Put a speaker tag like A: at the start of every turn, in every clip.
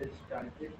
A: get started.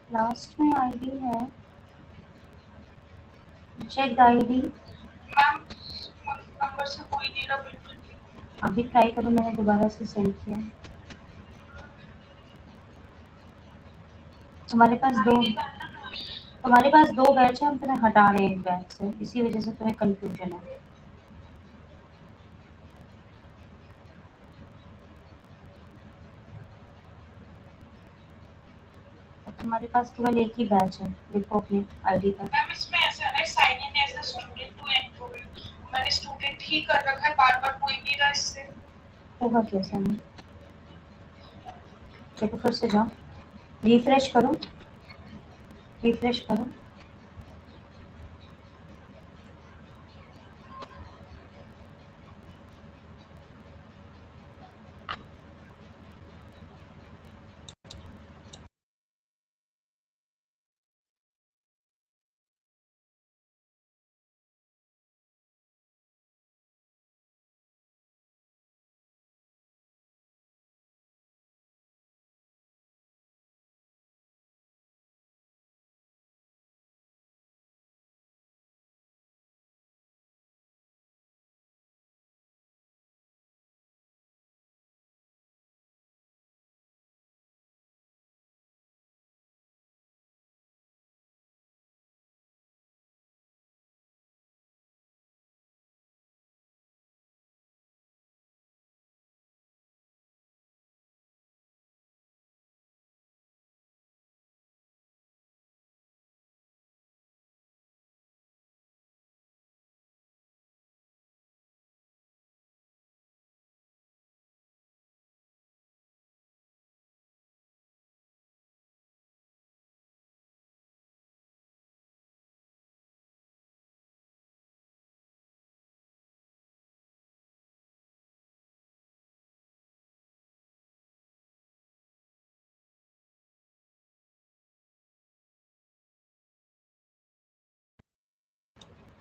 B: Last में ID है, check the ID.
C: Ma'am number से कोई नहीं रहा बिल्कुल भी।
B: अभी ट्राई करो, मैंने दोबारा से सेंड किया। तुम्हारे पास दो बैच है, हम तुम्हें हटा रहे हैं एक बैच से, इसी वजह से तुम्हें कंफ्यूजन है। तुम्हारे पास केवल एक ही बैच है, देखो अपनी आईडी पर।
C: मैम इसमें ऐसा है sign in as a student to enrol, मैंने स्टूडेंट ही कर रखा है, बार-बार कोई नहीं रहा इससे।
B: होगा कैसे नहीं? देखो फिर से जाओ, रिफ्रेश करो, रिफ्रेश करो।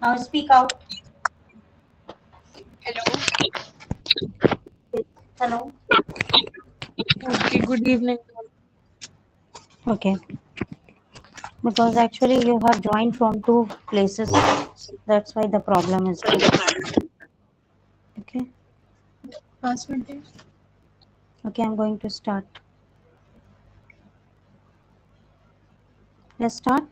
B: Now speak out.
C: Hello.
B: Hello.
C: Okay, good evening.
B: Okay. Because actually you have joined from two places. That's why the problem is there. Okay.
C: Password.
B: Okay, I'm going to start. Let's start.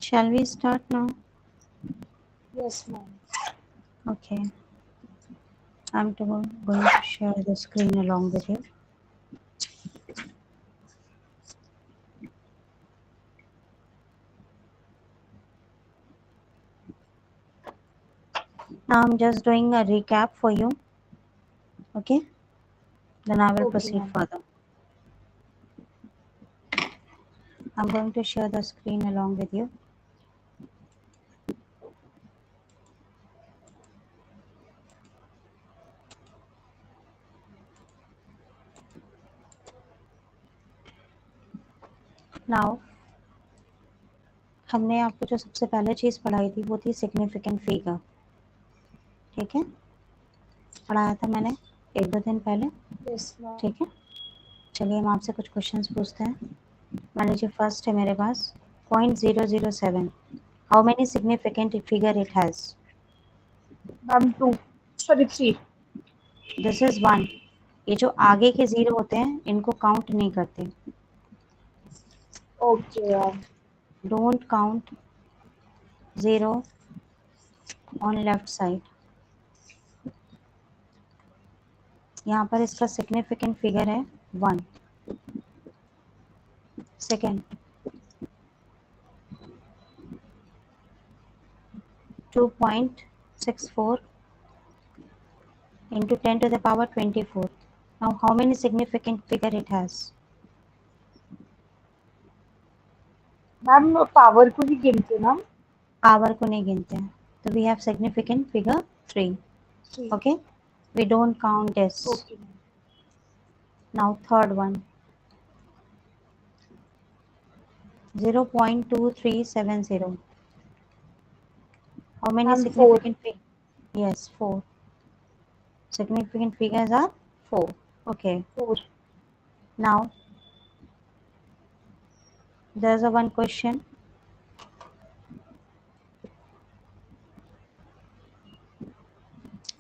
B: Shall we start now?
C: Yes, ma'am.
B: Okay. I'm going to share the screen along with you. Now I'm just doing a recap for you. Okay. Then I will
C: Okay,
B: proceed
C: ma'am.
B: further. I'm going to share the screen along with you. Now हमने आपको जो सबसे पहले चीज़ पढ़ाई थी वो थी significant figure. ठीक है, पढ़ाया था मैंने 1-2 दिन पहले.
C: Yes, ma'am.
B: ठीक है, चलिए हम आपसे कुछ क्वेश्चंस पूछते हैं. मान लीजिए फर्स्ट है मेरे पास 0.007. How many significant figure it has?
C: Ma'am, 2. Sorry, 3.
B: This is 1. ये जो आगे के जीरो होते हैं इनको काउंट नहीं करते.
C: Okay, ma'am.
B: Don't count zero on left side. यहाँ पर इसका सिग्निफिकेंट फिगर है 1. Second 2.64 into 10 to the power 24. Now how many significant figure it has?
C: Ma'am, power को नहीं गिनते ना?
B: Power को नहीं गिनते हैं. So we have significant figure 3.
C: 3.
B: Okay, we don't count this.
C: Okay, ma'am.
B: Now third one 0.2370. How many
C: Ma'am, 4.
B: significant figures? Yes, 4. Significant figures are 4. Okay.
C: 4.
B: Now there's a one question.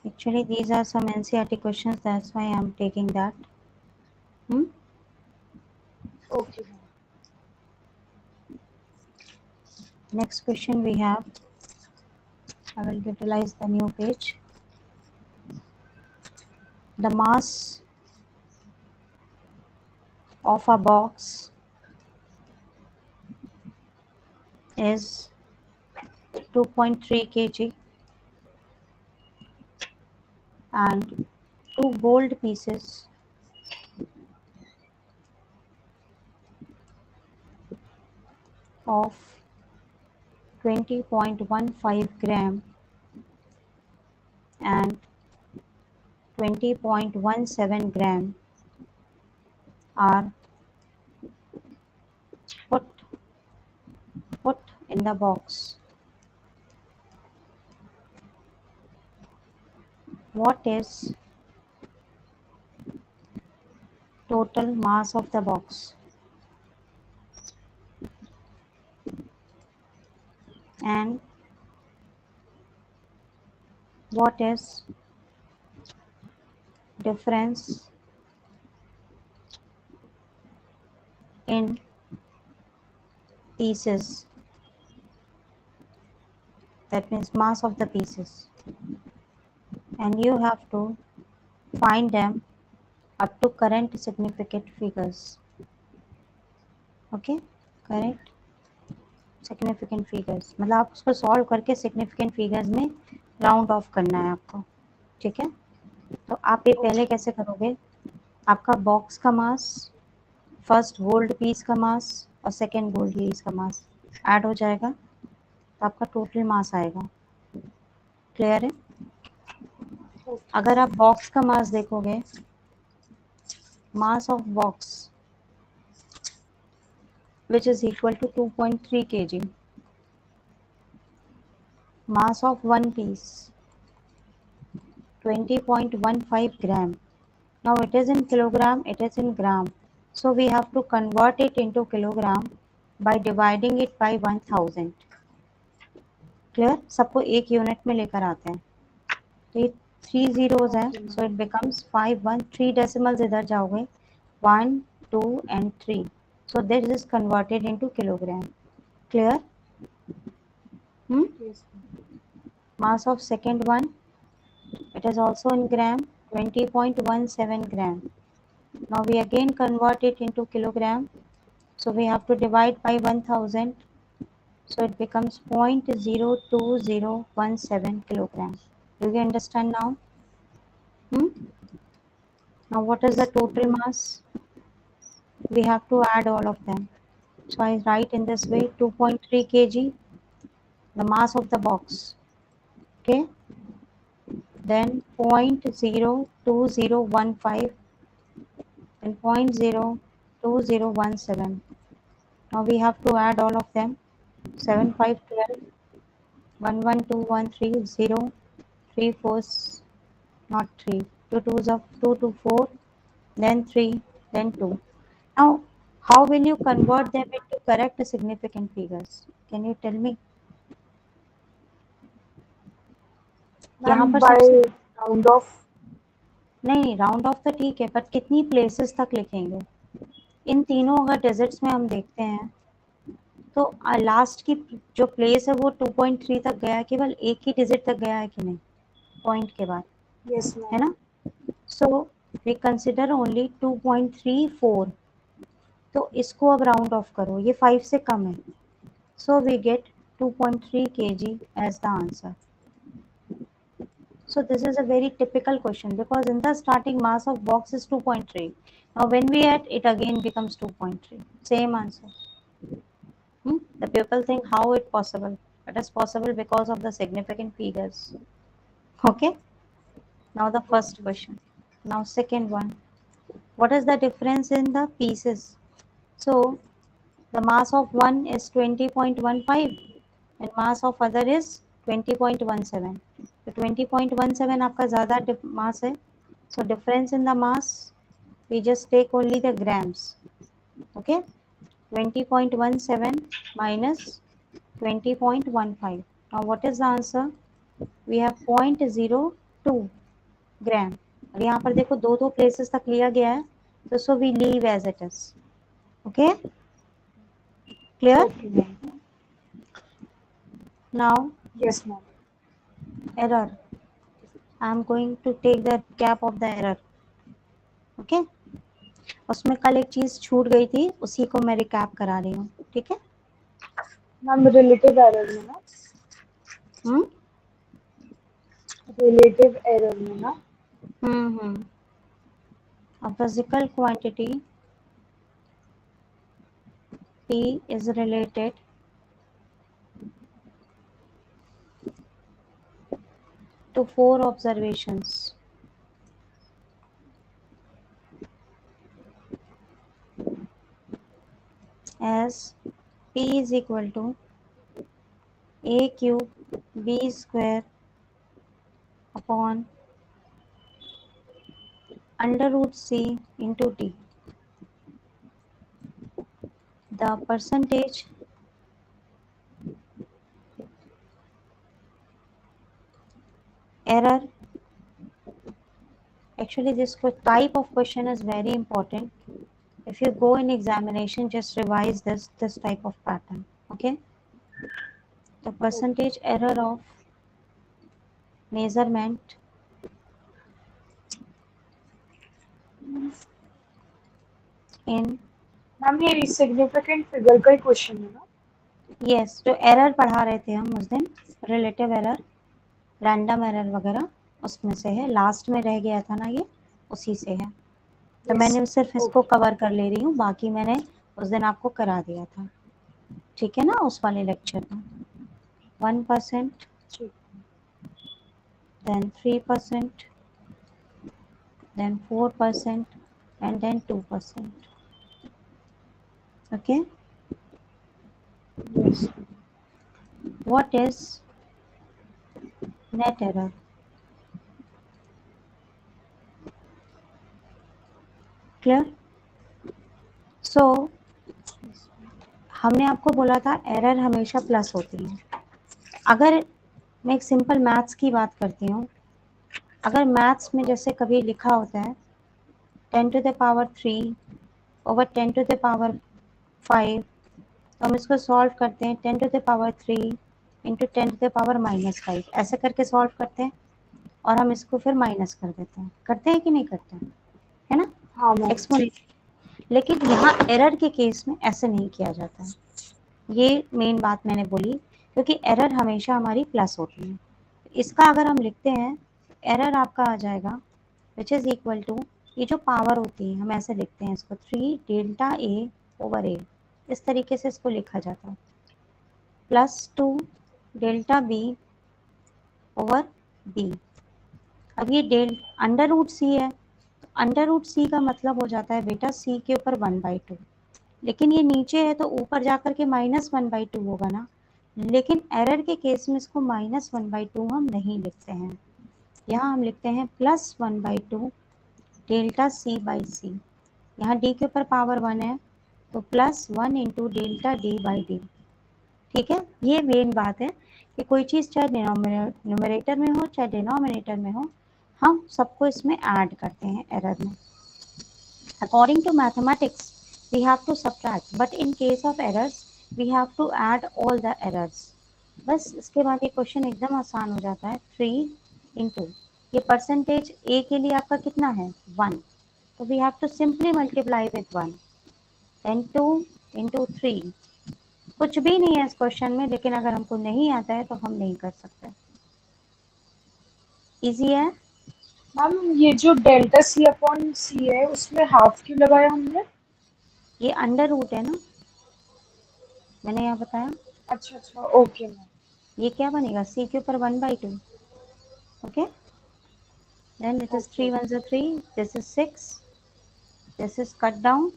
B: Actually, these are some NCERT questions. That's why I'm taking that.
C: Okay, ma'am.
B: Next question we have. I will utilize the new page. The mass of a box is 2.3 kg and 2 gold pieces of 20.15 gram and 20.17 gram are put in the box. What is total mass of the box? And what is difference in pieces? That means mass of the pieces. And you have to find them up to current significant figures. Okay, correct significant figures. मतलब आप उसको solve करके significant figures में round of करना है आपको. ठीक है, तो आप ये पहले कैसे करोगे? आपका बॉक्स का मास फर्स्ट गोल्ड पीस का मास और सेकेंड गोल्ड पीस का मास ऐड हो जाएगा तो आपका टोटल मास आएगा। क्लियर है? अगर आप बॉक्स का मास देखोगे, mass of box which is equal to 2.3 kg, mass of one piece 20.15 gram. Now it is in kilogram, it is in gram, so we have to convert it into kilogram by dividing it by 1000. Clear? सबको एक unit में लेकर आते हैं तो ये 3 zeros है, so it becomes 5 1 3 decimals इधर जाओगे 1 2 and 3, so this is converted into kilogram. Clear? Mass of second one, it is also in gram, 20.17 gram. Now we again convert it into kilogram, so we have to divide by 1000, so it becomes 0.02017 kilogram. Do you understand now? Now what is the total mass? We have to add all of them. So I write in this way, 2.3 kg, the mass of the box. Okay. Then 0.02015 and 0.02017. Now we have to add all of them. 7 5 12, 1 1 2 1 3 0, 3 4 not 3, 2 2s of 2 2 4, then 3, then 2. Now how will you convert them into correct significant figures? Can you tell me? यहाँ
A: ma'am
B: पर
A: bye
B: सबसे
A: round of
B: नहीं, round of तो ठीक है, but कितनी places तक लिखेंगे? इन तीनों अगर डिजिट्स में हम देखते हैं तो लास्ट की जो प्लेस है वो 2.3 तक गया है, केवल एक ही डिजिट तक गया है कि नहीं पॉइंट के बाद,
A: यस
B: है
A: मैम
B: ना? सो वी कंसिडर ओनली 2.34, तो इसको अब राउंड ऑफ करो, ये 5 से कम है, so we get 2.3 kg as the answer. So this is a very typical question because in the starting mass of box is 2.3. Now when we add it again becomes 2.3. Same answer. The people think how it possible. It is possible because of the significant figures. Okay. Now the first question. Now second one. What is the difference in the pieces? So the mass of one is 20.15 and mass of other is 20.17. तो 20.17 आपका ज़्यादा mass है. So difference in the mass, we just take only the grams. Okay. 20.17 minus 20.15. Now what is the answer? We have 0.02 gram. अब यहाँ पर देखो दो places तक लिया गया है, तो so we leave as it is. Okay. Clear? Now
A: yes ma'am
B: error. I am going to take the recap of the error. Okay. उसमें कल एक चीज छूट गई थी, उसी को मैं रिकैप करा रही हूँ. ठीक है
A: मैम रिलेटिव एरर में ना रिलेटिव एरर में ना
B: A physical quantity P is related to 4 observations. As P is equal to A cube B square upon under root C into T. The percentage error, actually this type of question is very important. If you go in examination, just revise this type of pattern. Okay. The percentage error of measurement in
A: ma'am ये significant figure का ही question है ना
B: yes, जो error पढ़ा रहे थे हम उस दिन, रिलेटिव एरर, रैंडम एरर वगैरह, उसमें से है, लास्ट में रह गया था ना ये, उसी से है. तो
A: Yes.
B: मैंने सिर्फ इसको
A: Okay.
B: कवर कर ले रही हूँ, बाकी मैंने उस दिन आपको करा दिया था, ठीक है ना, उस वाले लेक्चर में। 1%,
A: ठीक.
B: then 3%, then 4%, and then 2%. Okay,
A: Yes.
B: what is net error? Clear? So हमने आपको बोला था एरर हमेशा प्लस होती है। अगर मैं एक सिंपल मैथ्स की बात करती हूँ, अगर मैथ्स में जैसे कभी लिखा होता है 10 to the power 3 over 10 to the power 5, तो हम इसको सॉल्व करते हैं 10 to the power 3 into 10 to the power -5, ऐसे करके सॉल्व करते हैं और हम इसको फिर माइनस कर देते हैं। करते हैं कि नहीं करते हैं, है ना,
A: हाँ मैम.
B: एक्सपोनेंशियल। लेकिन यहाँ एरर के केस में ऐसे नहीं किया जाता है। ये मेन बात मैंने बोली, क्योंकि एरर हमेशा हमारी प्लस होती है। इसका अगर हम लिखते हैं, एरर आपका आ जाएगा विच इज़ इक्वल टू, ये जो पावर होती है हम ऐसे लिखते हैं इसको 3 डेल्टा ए ओवर ए, इस तरीके से इसको लिखा जाता है, +2 डेल्टा बी ओवर बी। अब ये अंडर रूट सी है, तो अंडर रूट सी का मतलब हो जाता है बेटा सी के ऊपर 1/2, लेकिन ये नीचे है तो ऊपर जाकर के -1/2 होगा ना। लेकिन एरर के केस में इसको -1/2 हम नहीं लिखते हैं, यहाँ हम लिखते हैं +1/2 डेल्टा सी बाई सी। यहाँ डी के ऊपर पावर 1 है तो +1 into delta D by D. ठीक है, ये मेन बात है कि कोई चीज़ चाहे न्यूमरेटर में हो चाहे डिनोमिनेटर में हो, हम सबको इसमें ऐड करते हैं एरर में। According to mathematics, we have to subtract, but in case of errors, we have to add all the errors. बस इसके बाद ये क्वेश्चन एकदम आसान हो जाता है। 3 इंटू ये परसेंटेज ए के लिए आपका कितना है 1, तो we have to simply multiply with 1, then 2 into 3। कुछ भी नहीं है इस क्वेश्चन में, लेकिन अगर हमको नहीं आता है तो हम नहीं कर सकते। इजी है।
A: मैम ये जो डेल्टा सी अपॉन सी है उसमें हाफ क्यों लगाया हमने?
B: ये अंडर रूट है ना, मैंने यहाँ बताया।
A: अच्छा अच्छा. Okay ma'am.
B: ये क्या बनेगा सी के ऊपर 1/2। Okay, then it is 3
A: okay.
B: ones are 3, this is 6, this is cut down,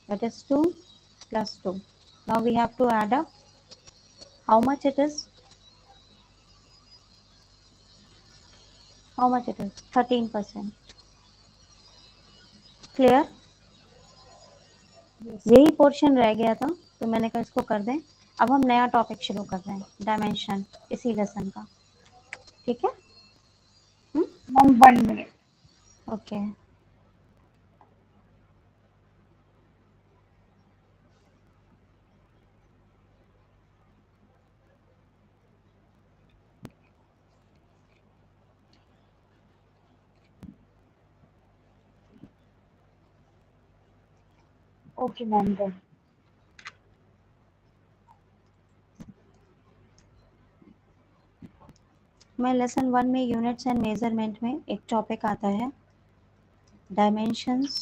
B: that is 2 plus 2. Now we have to add up how much it is, how much it is 13%। Clear,
A: Yes.
B: यही portion रह गया था तो मैंने कहा इसको कर दें। अब हम नया टॉपिक शुरू कर रहे हैं, डायमेंशन, इसी लेसन का, ठीक है।
A: Ma'am 1 minute.
B: Okay,
A: okay ma'am done.
B: मैं लेसन 1 में यूनिट्स एंड मेजरमेंट में एक टॉपिक आता है डायमेंशंस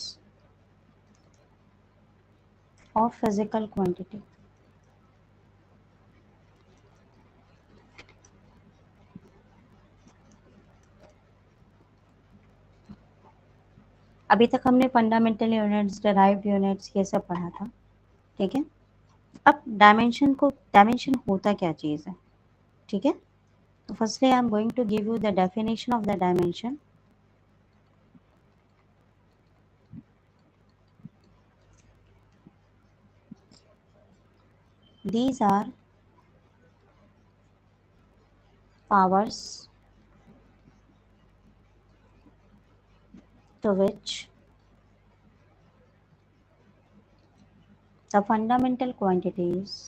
B: ऑफ फिजिकल क्वांटिटी। अभी तक हमने फंडामेंटल यूनिट्स, डेराइव्ड यूनिट्स, ये सब पढ़ा था, ठीक है। अब डायमेंशन होता क्या चीज़ है, ठीक है। तो firstly I am going to give you the definition of the dimension. These are powers to which the fundamental quantities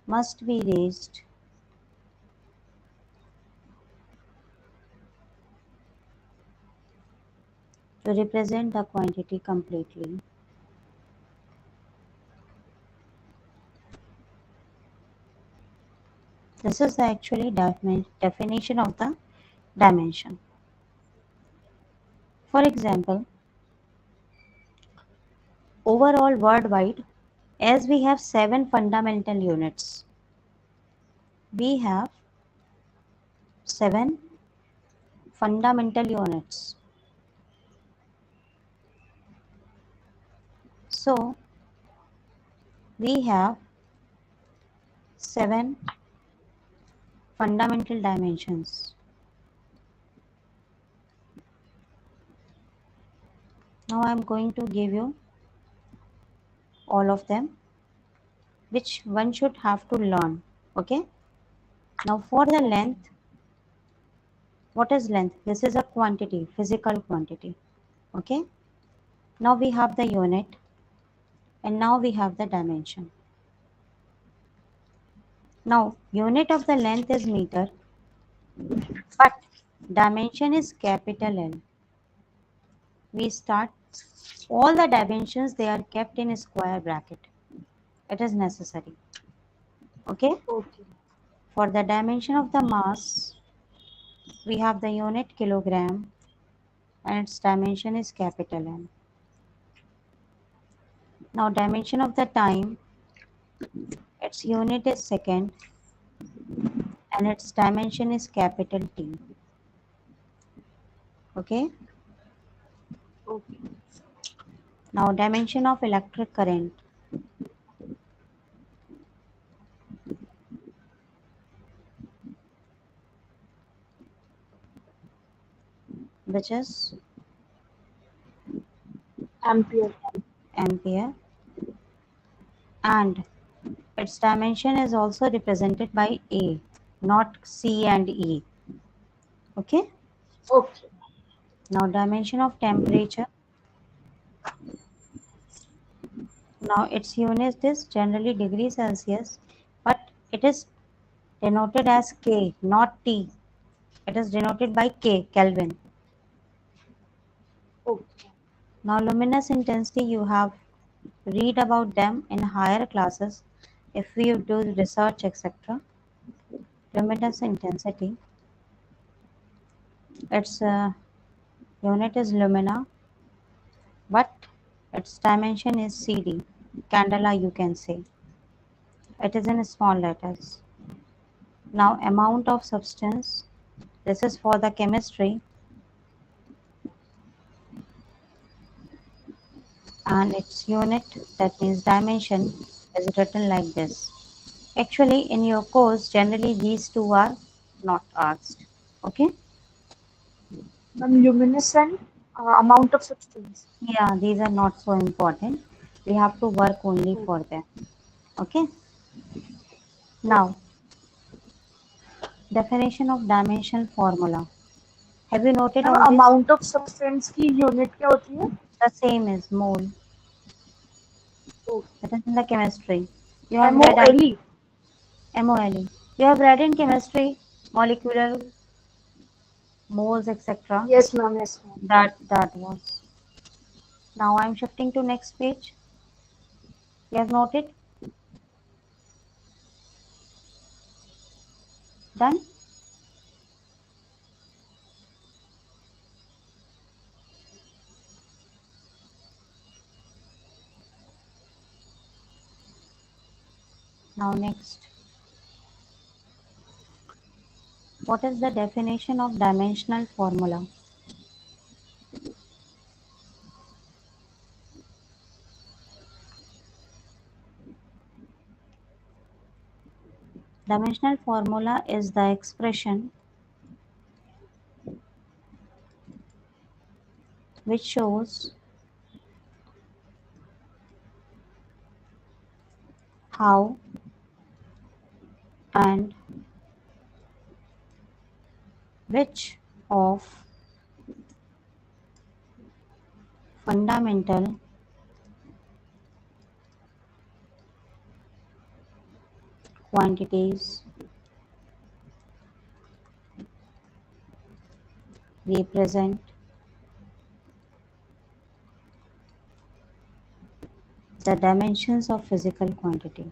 B: must be raised to represent the quantity completely। This is the actually definition of the dimension. For example, overall worldwide, as we have 7 fundamental units, we have 7 fundamental units. So we have 7 fundamental dimensions. Now I am going to give you all of them, which one should have to learn. Okay. Now for the length, what is length? This is a quantity, physical quantity. Okay. Now we have the unit, and now we have the dimension. Now unit of the length is meter, but dimension is capital L. We start all the dimensions, they are kept in a square bracket. It is necessary. Okay.
A: Okay.
B: For the dimension of the mass, we have the unit kilogram, and its dimension is capital M. Now dimension of the time, its unit is second, and its dimension is capital T. Okay.
A: Okay.
B: Now dimension of electric current, which is
A: Ampere.
B: ampere, and its dimension is also represented by A, not C and E. Okay.
A: Okay.
B: Now dimension of temperature. Now its unit is generally degree Celsius, but it is denoted as K, not T. It is denoted by K, Kelvin.
A: Okay.
B: Now luminous intensity, you have read about them in higher classes if we do research, etc. Luminous intensity, its unit is lumina, but its dimension is CD, candela you can say. It is in small letters. Now amount of substance, this is for the chemistry, and its unit, that means dimension, is written like this. Actually in your course generally these two are not asked. Okay.
A: Luminescent, amount of substance.
B: Yeah, these are not so important. We have to work only
A: Okay.
B: for them. Okay.
A: Okay.
B: Now definition of dimension formula. Have you noted all this?
A: Amount of substance की unit क्या होती है?
B: The same is mole.
A: Okay.
B: That is in the chemistry. You have read
A: MOLE.
B: MOLE. You have read in chemistry molecular moles, etc.
A: Yes, ma'am. Yes, ma'am.
B: That was. Now I am shifting to next page. You have noted? Done? Now next. What is the definition of dimensional formula? Dimensional formula is the expression which shows how and which of fundamental quantities represent the dimensions of physical quantity.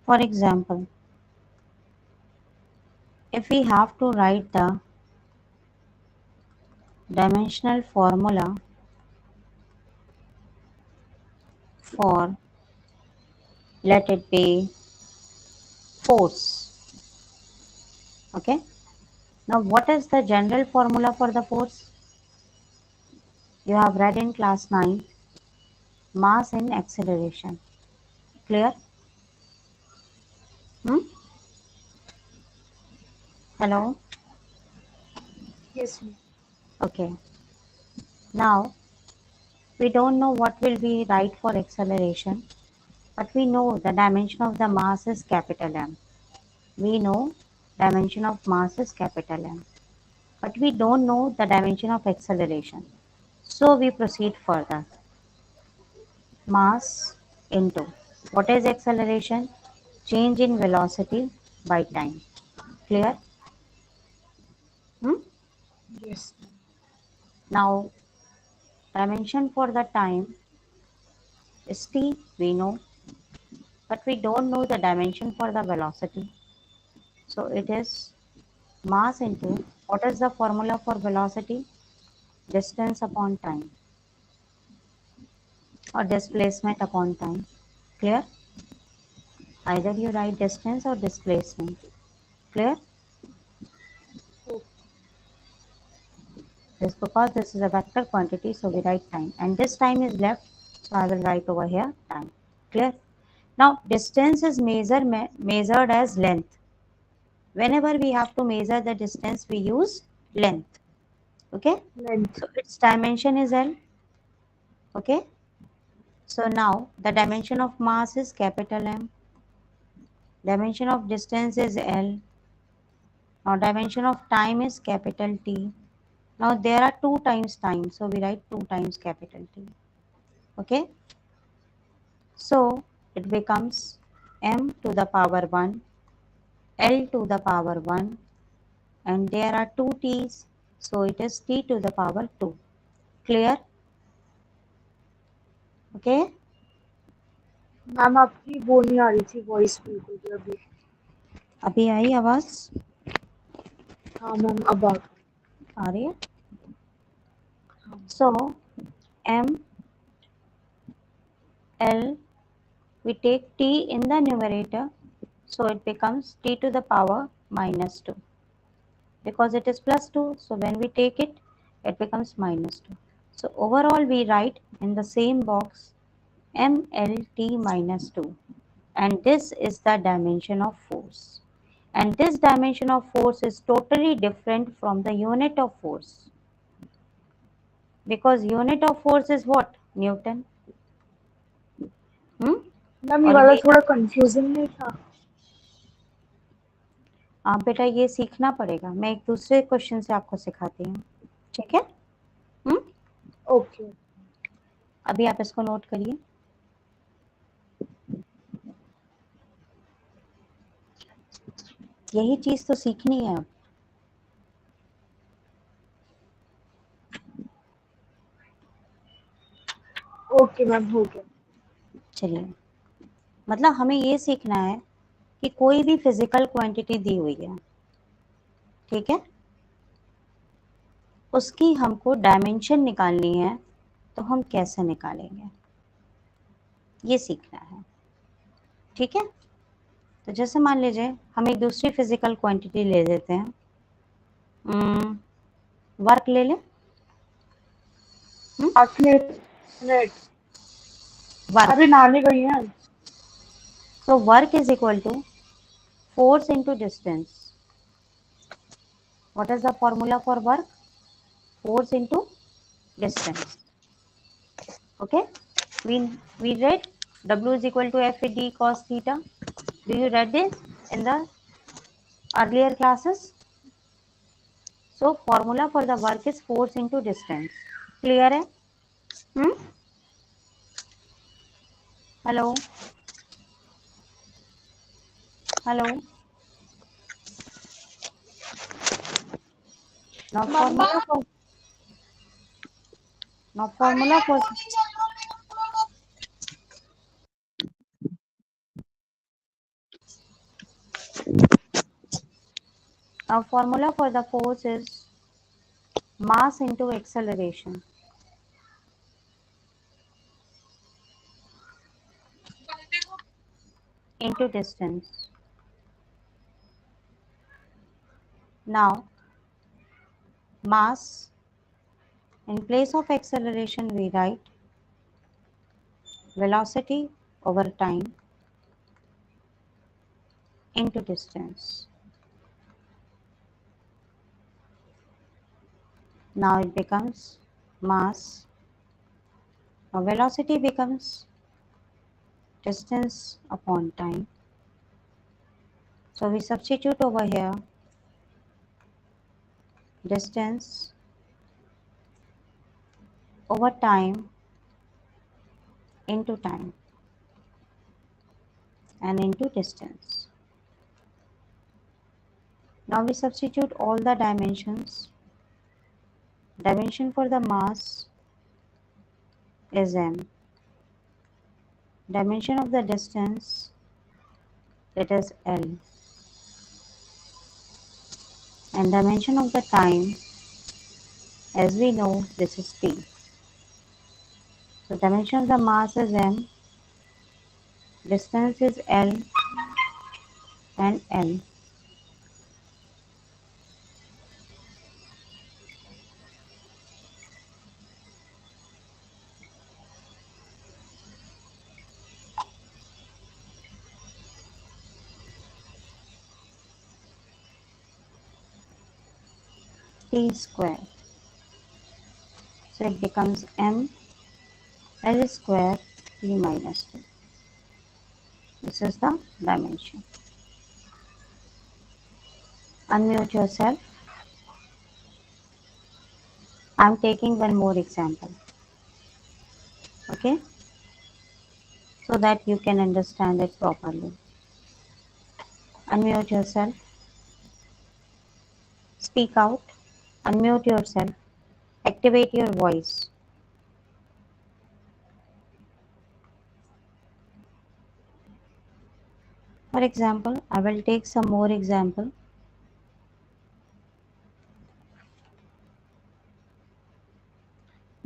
B: For example, if we have to write the dimensional formula for, let it be, force. Okay. Now, what is the general formula for the force? You have read in class 9, mass in acceleration. Clear? Hmm? Hello?
A: Yes, ma'am.
B: Okay. Now, we don't know what will be right for acceleration, but we know the dimension of the mass is capital M. We know dimension of mass is capital M, but we don't know the dimension of acceleration. So we proceed further. Mass into, what is acceleration? Change in velocity by time. Clear? Hmm?
A: Yes, ma'am.
B: Now, dimension for the time is t, we know, but we don't know the dimension for the velocity. So it is mass into, what is the formula for velocity? Distance upon time, or displacement upon time. Clear? Either you write distance or displacement. Clear?
A: Okay.
B: This, because this is a vector quantity, so we write time. And this time is left, so I will write over here time. Clear? Now, distance is measured as length. Whenever we have to measure the distance, we use length. Okay?
A: Length.
B: So its dimension is L. Okay? So now the dimension of mass is capital M. Dimension of distance is L. Now dimension of time is capital T. Now there are 2 times time, so we write 2 times capital T. Okay? So it becomes M to the power 1, L to the power 1, and there are 2 T's, so it is T to the power 2. Clear? Okay?
A: Ma'am आपकी वो नहीं आ रही थी voice बिल्कुल भी अभी.
B: अभी आई आवाज?
A: हाँ मैम अब आ गई.
B: आ रही है?
A: हाँ.
B: So M, L, we take T in the numerator, so it becomes T to the power minus 2. Because it is plus 2, so when we take it, it becomes minus 2. So overall we write in the same box MLT minus 2, and this is the dimension of force. And this dimension of force is totally different from the unit of force. Because unit of force is what? Newton.
A: Ma'am ये
B: और
A: वाला
B: ये
A: थोड़ा confusing नहीं था?
B: आप बेटा ये सीखना पड़ेगा, मैं एक दूसरे क्वेश्चन से आपको सिखाती हूँ, ठीक है?
A: ओके.
B: अभी आप इसको नोट करिए. यही चीज तो सीखनी है अब.
A: ओके मैम हो गया.
B: चलिए, मतलब हमें ये सीखना है कि कोई भी फिजिकल क्वांटिटी दी हुई है, ठीक है, उसकी हमको डायमेंशन निकालनी है, तो हम कैसे निकालेंगे, ये सीखना है. ठीक है? तो जैसे मान लीजिए हम एक दूसरी फिजिकल क्वांटिटी ले लेते हैं. वर्क ले लें.
A: 8 मिनट.
B: वर्क.
A: अभी नहाने गई हैं.
B: So work is equal to force into distance. What is the formula for work? Force into distance. Okay? We read W is equal to F D cos theta. Do you read this in the earlier classes? So formula for the work is force into distance. Clear है? Hello? Hello? Now formula for Now formula for the force is mass into acceleration into distance. Now mass, in place of acceleration we write velocity over time into distance. Now it becomes mass. Now velocity becomes distance upon time. So we substitute over here distance over time into time and into distance. Now we substitute all the dimensions. Dimension for the mass is m. Dimension of the distance, it is L. And dimension of the time, as we know, this is T. So dimension of the mass is m, distance is L and L. T square. So it becomes m L square T minus 2. This is the dimension. Unmute yourself. I am taking one more example. Okay? So that you can understand it properly. Unmute yourself. Speak out. Unmute yourself. Activate your voice. For example, I will take some more example.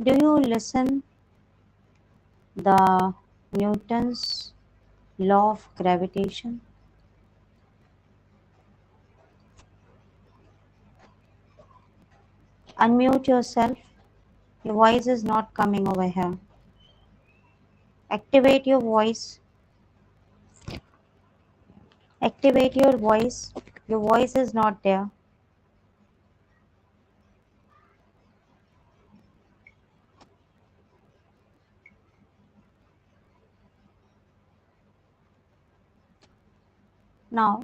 B: Do you listen the Newton's law of gravitation? Unmute yourself. Your voice is not coming over here. Activate your voice. Activate your voice. Your voice is not there. Now,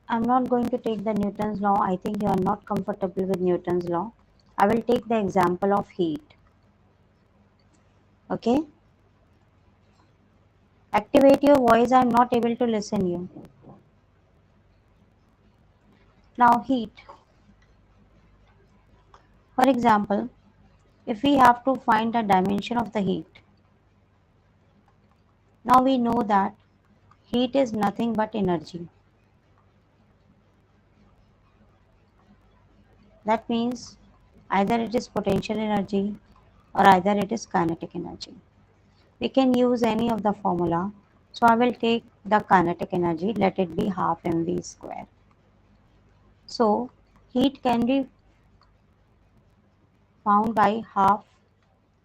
B: I'm not going to take the Newton's law. I think you are not comfortable with Newton's law. I will take the example of heat. Okay? Activate your voice. I'm not able to listen you. Now heat. For example, if we have to find the dimension of the heat, now we know that heat is nothing but energy. That means either it is potential energy or either it is kinetic energy. We can use any of the formula. So I will take the kinetic energy. Let it be half mv square. So heat can be found by half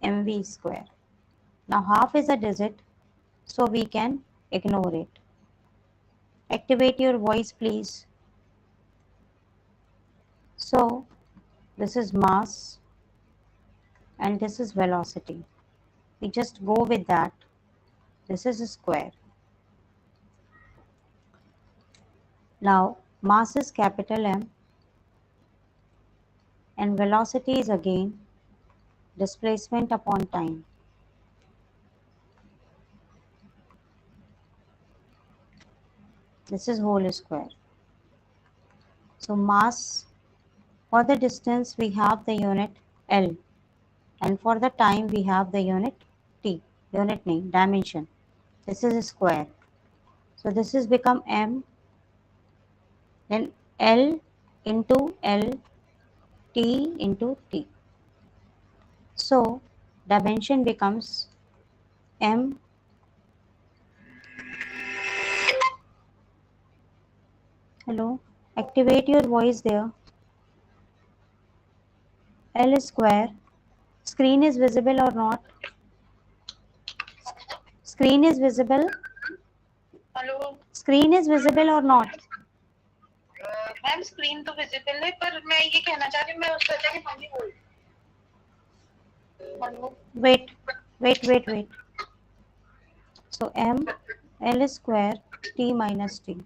B: mv square. Now half is a digit, so we can ignore it. Activate your voice, please. So this is mass and this is velocity. We just go with that. This is a square. Now mass is capital M and velocity is again displacement upon time. This is whole square. So mass, for the distance we have the unit L. and for the time we have the unit t, unit name, dimension. This is a square. So this is become m, then L into L, T into T. So dimension becomes m. Hello, activate your voice there. L square. Screen is visible or not? Screen is visible?
C: Hello
B: Screen is visible or not?
C: Ma'am screen तो visible है पर मैं ये कहना चाह रही हूँ मैं उसका जगह मम्मी बोल hello
B: Wait. So m L square T minus T.